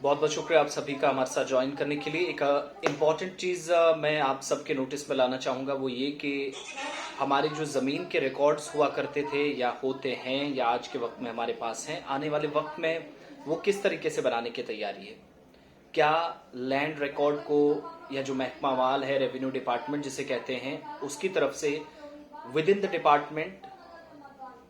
बहुत बहुत शुक्रिया आप सभी का हमारे साथ ज्वाइन करने के लिए। एक इम्पॉर्टेंट चीज़ मैं आप सबके नोटिस में लाना चाहूँगा, वो ये कि हमारे जो ज़मीन के रिकॉर्ड्स हुआ करते थे या होते हैं या आज के वक्त में हमारे पास हैं, आने वाले वक्त में वो किस तरीके से बनाने की तैयारी है। क्या लैंड रिकॉर्ड को या जो महकमा माल है, रेवेन्यू डिपार्टमेंट जिसे कहते हैं, उसकी तरफ से विद इन द डिपार्टमेंट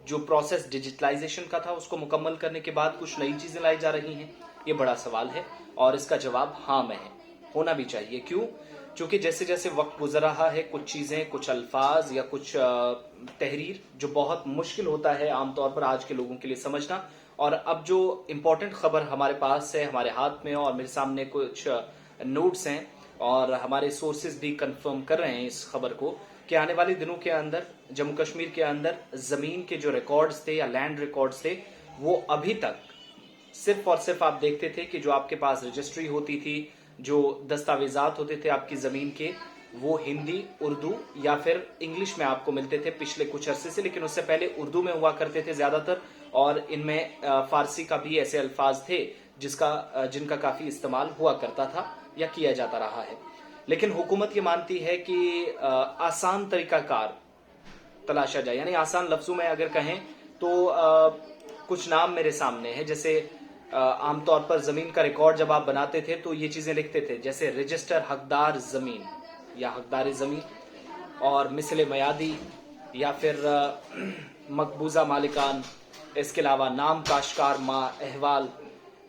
जो प्रोसेस डिजिटलाइजेशन का था उसको मुकम्मल करने के बाद कुछ नई चीजें लाई जा रही हैं, ये बड़ा सवाल है और इसका जवाब हाँ में है, होना भी चाहिए। क्यों? क्योंकि जैसे जैसे वक्त गुजर रहा है, कुछ चीजें, कुछ अल्फाज या कुछ तहरीर जो बहुत मुश्किल होता है आमतौर पर आज के लोगों के लिए समझना, और अब जो इम्पोर्टेंट खबर हमारे पास है, हमारे हाथ में, और मेरे सामने कुछ नोट्स हैं और हमारे सोर्सेज भी कंफर्म कर रहे हैं इस खबर को कि आने वाले दिनों के अंदर जम्मू कश्मीर के अंदर जमीन के जो रिकॉर्ड्स थे या लैंड रिकॉर्ड्स थे, वो अभी तक सिर्फ और सिर्फ आप देखते थे कि जो आपके पास रजिस्ट्री होती थी, जो दस्तावेजात होते थे आपकी जमीन के, वो हिंदी, उर्दू या फिर इंग्लिश में आपको मिलते थे पिछले कुछ अरसे से, लेकिन उससे पहले उर्दू में हुआ करते थे ज्यादातर, और इनमें फारसी का भी ऐसे अल्फाज थे जिनका काफी इस्तेमाल हुआ करता था या किया जाता रहा है। लेकिन हुकूमत ये मानती है कि आसान तरीकाकार तलाशा जाए, यानी आसान लफ्जों में अगर कहें तो कुछ नाम मेरे सामने है। जैसे आमतौर पर जमीन का रिकॉर्ड जब आप बनाते थे तो ये चीजें लिखते थे, जैसे रजिस्टर हकदार जमीन या हकदार जमीन, और मिसले मयादी या फिर मकबूजा मालिकान, इसके अलावा नाम काश्तकार मा अहवाल,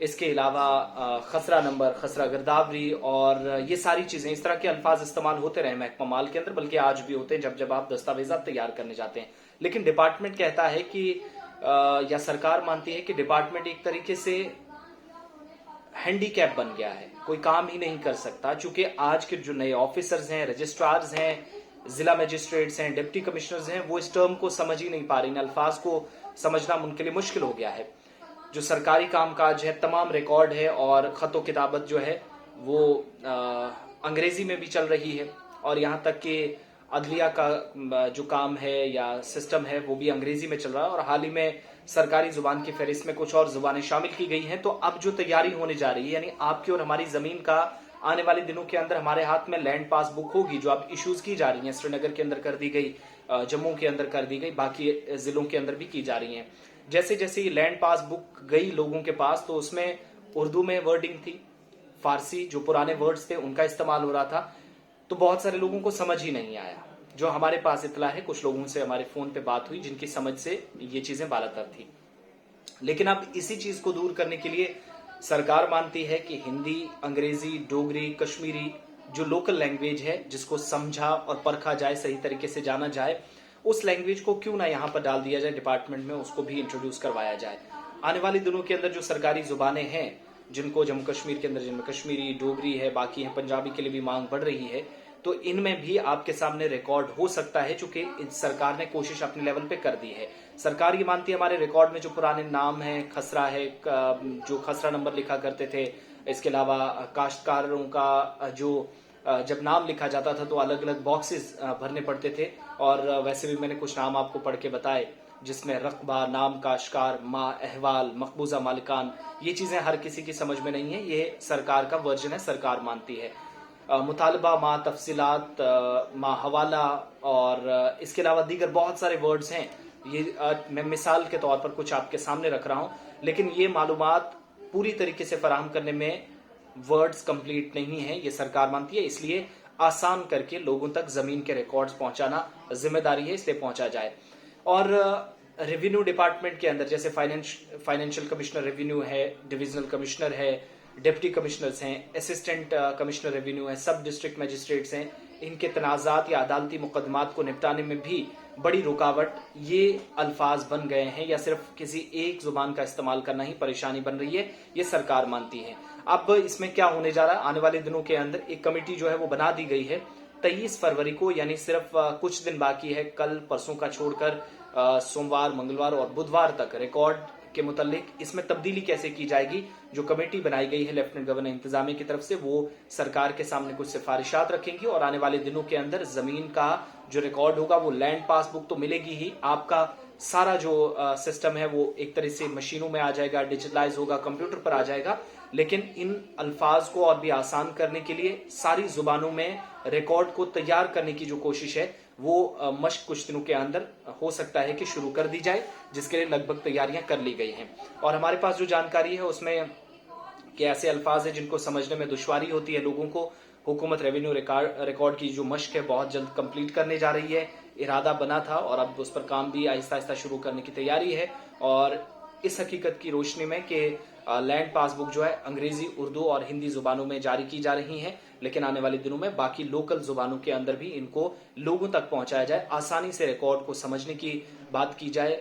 इसके अलावा खसरा नंबर, खसरा गिरदावरी, और ये सारी चीजें, इस तरह के अल्फाज इस्तेमाल होते रहे महकमा माल के अंदर, बल्कि आज भी होते हैं जब जब आप दस्तावेजात तैयार करने जाते हैं। लेकिन डिपार्टमेंट कहता है कि या सरकार मानती है कि डिपार्टमेंट एक तरीके से हैंडीकैप बन गया है, कोई काम ही नहीं कर सकता, चूंकि आज के जो नए ऑफिसर्स हैं, रजिस्ट्रार्स हैं, जिला मजिस्ट्रेट्स हैं, डिप्टी कमिश्नर्स हैं, वो इस टर्म को समझ ही नहीं पा रहे, इन अल्फाज को समझना उनके लिए मुश्किल हो गया है। जो सरकारी कामकाज है, तमाम रिकॉर्ड है और खतो किताबत जो है वो अंग्रेजी में भी चल रही है, और यहाँ तक कि अदलिया का जो काम है या सिस्टम है वो भी अंग्रेजी में चल रहा है, और हाल ही में सरकारी जुबान की फहरिस्त में कुछ और जुबानें शामिल की गई हैं। तो अब जो तैयारी होने जा रही है, यानी आपकी और हमारी जमीन का आने वाले दिनों के अंदर हमारे हाथ में लैंड पासबुक होगी, जो अब इश्यूज की जा रही है, श्रीनगर के अंदर कर दी गई, जम्मू के अंदर कर दी गई, बाकी जिलों के अंदर भी की जा रही है। जैसे जैसे ये लैंड पासबुक गई लोगों के पास, तो उसमें उर्दू में वर्डिंग थी, फारसी जो पुराने वर्ड्स थे उनका इस्तेमाल हो रहा था, तो बहुत सारे लोगों को समझ ही नहीं आया। जो हमारे पास इतला है, कुछ लोगों से हमारे फोन पे बात हुई जिनकी समझ से ये चीजें बालातर थी। लेकिन अब इसी चीज को दूर करने के लिए सरकार मानती है कि हिंदी, अंग्रेजी, डोगरी, कश्मीरी जो लोकल लैंग्वेज है, जिसको समझा और परखा जाए, सही तरीके से जाना जाए, उस लैंग्वेज को क्यों ना यहाँ पर डाल दिया जाए डिपार्टमेंट में, उसको भी इंट्रोड्यूस करवाया जाए। आने वाले दिनों के अंदर जो सरकारी जुबानें हैं जिनको जम्मू कश्मीर के अंदर, जिनमें कश्मीरी, डोगरी है, बाकी है, पंजाबी के लिए भी मांग बढ़ रही है, तो इनमें भी आपके सामने रिकॉर्ड हो सकता है, चूंकि सरकार ने कोशिश अपने लेवल पे कर दी है। सरकार ये मानती है हमारे रिकॉर्ड में जो पुराने नाम है, खसरा है, जो खसरा नंबर लिखा करते थे, इसके अलावा काश्तकारों का जो जब नाम लिखा जाता था तो अलग अलग बॉक्सेस भरने पड़ते थे, और वैसे भी मैंने कुछ नाम आपको पढ़ के बताए जिसमें रकबा, नाम काश्तकार, माँ अहवाल, मकबूजा मालिकान, ये चीजें हर किसी की समझ में नहीं है। ये सरकार का वर्जन है, सरकार मानती है। मुतालबा, माँ तफसीलात, माँ हवाला, और इसके अलावा दीगर बहुत सारे वर्ड्स हैं। ये मैं मिसाल के तौर पर कुछ आपके सामने रख रहा हूं, लेकिन ये मालूमात पूरी तरीके से फराहम करने में वर्ड्स कंप्लीट नहीं है, ये सरकार मानती है। इसलिए आसान करके लोगों तक जमीन के रिकॉर्ड्स पहुंचाना जिम्मेदारी है, इसलिए पहुंचा जाए। और रेवेन्यू डिपार्टमेंट के अंदर जैसे फाइनेंशियल कमिश्नर रेवेन्यू है, डिविजनल कमिश्नर है, डिप्टी कमिश्नर्स हैं, असिस्टेंट कमिश्नर रेवेन्यू है, सब डिस्ट्रिक्ट मजिस्ट्रेट्स हैं, इनके तनाजात या अदालती मुकदमात को निपटाने में भी बड़ी रुकावट ये अल्फाज बन गए हैं, या सिर्फ किसी एक जुबान का इस्तेमाल करना ही परेशानी बन रही है, ये सरकार मानती है। अब इसमें क्या होने जा रहा है, आने वाले दिनों के अंदर एक कमेटी जो है वो बना दी गई है 23 फरवरी को, यानी सिर्फ कुछ दिन बाकी है, कल परसों का छोड़कर सोमवार, मंगलवार और बुधवार तक रिकॉर्ड के मुतालिक इसमें तब्दीली कैसे की जाएगी, जो कमेटी बनाई गई है लेफ्टिनेंट गवर्नर इंतजामिया की तरफ से, वो सरकार के सामने कुछ सिफारिशात रखेंगी, और आने वाले दिनों के अंदर जमीन का जो रिकॉर्ड होगा वो लैंड पासबुक तो मिलेगी ही, आपका सारा जो सिस्टम है वो एक तरह से मशीनों में आ जाएगा, डिजिटलाइज होगा, कंप्यूटर पर आ जाएगा। लेकिन इन अल्फाज को और भी आसान करने के लिए सारी जुबानों में रिकॉर्ड को तैयार करने की जो कोशिश है वो मश्क कुछ दिनों के अंदर हो सकता है कि शुरू कर दी जाए, जिसके लिए लगभग तैयारियां कर ली गई हैं। और हमारे पास जो जानकारी है उसमें कि ऐसे अल्फाज हैं जिनको समझने में दुश्वारी होती है लोगों को। हुकूमत रेवेन्यू रिकॉर्ड की जो मश्क है बहुत जल्द कंप्लीट करने जा रही है। इरादा बना था और अब उस पर काम भी आहिस्ता आहिस्ता शुरू करने की तैयारी है। और इस हकीकत की रोशनी में कि लैंड पासबुक जो है अंग्रेजी, उर्दू और हिंदी जुबानों में जारी की जा रही हैं, लेकिन आने वाले दिनों में बाकी लोकल जुबानों के अंदर भी इनको लोगों तक पहुंचाया जाए, आसानी से रिकॉर्ड को समझने की बात की जाए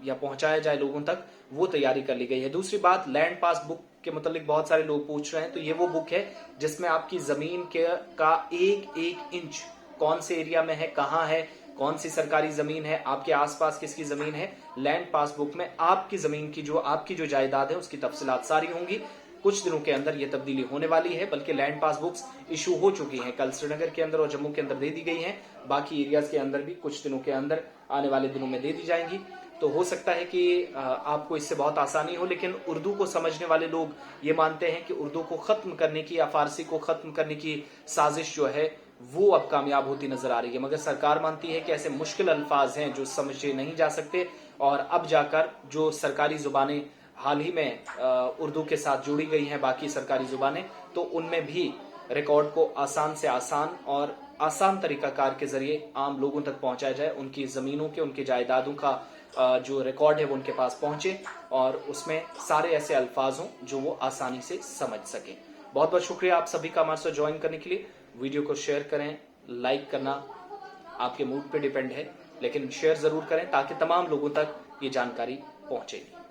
या पहुंचाया जाए लोगों तक, वो तैयारी कर ली गई है। दूसरी बात, लैंड पासबुक के मतलब बहुत सारे लोग पूछ रहे हैं, तो ये वो बुक है जिसमें आपकी जमीन का एक एक इंच कौन से एरिया में है, कहाँ है, कौन सी सरकारी जमीन है, आपके आसपास किसकी जमीन है, लैंड पासबुक में आपकी जमीन की आपकी जो जायदाद है उसकी तफसीलात सारी होंगी। कुछ दिनों के अंदर ये तब्दीली होने वाली है, बल्कि लैंड पासबुक्स इशू हो चुकी हैं, कल श्रीनगर के अंदर और जम्मू के अंदर दे दी गई हैं, बाकी एरियाज के अंदर भी कुछ दिनों के अंदर आने वाले दिनों में दे दी जाएंगी। तो हो सकता है कि आपको इससे बहुत आसानी हो, लेकिन उर्दू को समझने वाले लोग ये मानते हैं कि उर्दू को खत्म करने की या फारसी को खत्म करने की साजिश जो है वो अब कामयाब होती नजर आ रही है। मगर सरकार मानती है कि ऐसे मुश्किल अल्फाज हैं जो समझे नहीं जा सकते, और अब जाकर जो सरकारी जुबानें हाल ही में उर्दू के साथ जुड़ी गई हैं, बाकी सरकारी जुबानें, तो उनमें भी रिकॉर्ड को आसान से आसान और आसान तरीकाकार के जरिए आम लोगों तक पहुंचाया जाए, उनकी जमीनों के, उनकी जायदादों का जो रिकॉर्ड है वो उनके पास पहुंचे और उसमें सारे ऐसे अल्फाज हों जो वो आसानी से समझ सके। बहुत बहुत शुक्रिया आप सभी का हमारे साथ ज्वाइन करने के लिए। वीडियो को शेयर करें, लाइक करना आपके मूड पे डिपेंड है, लेकिन शेयर जरूर करें ताकि तमाम लोगों तक ये जानकारी पहुंचेगी।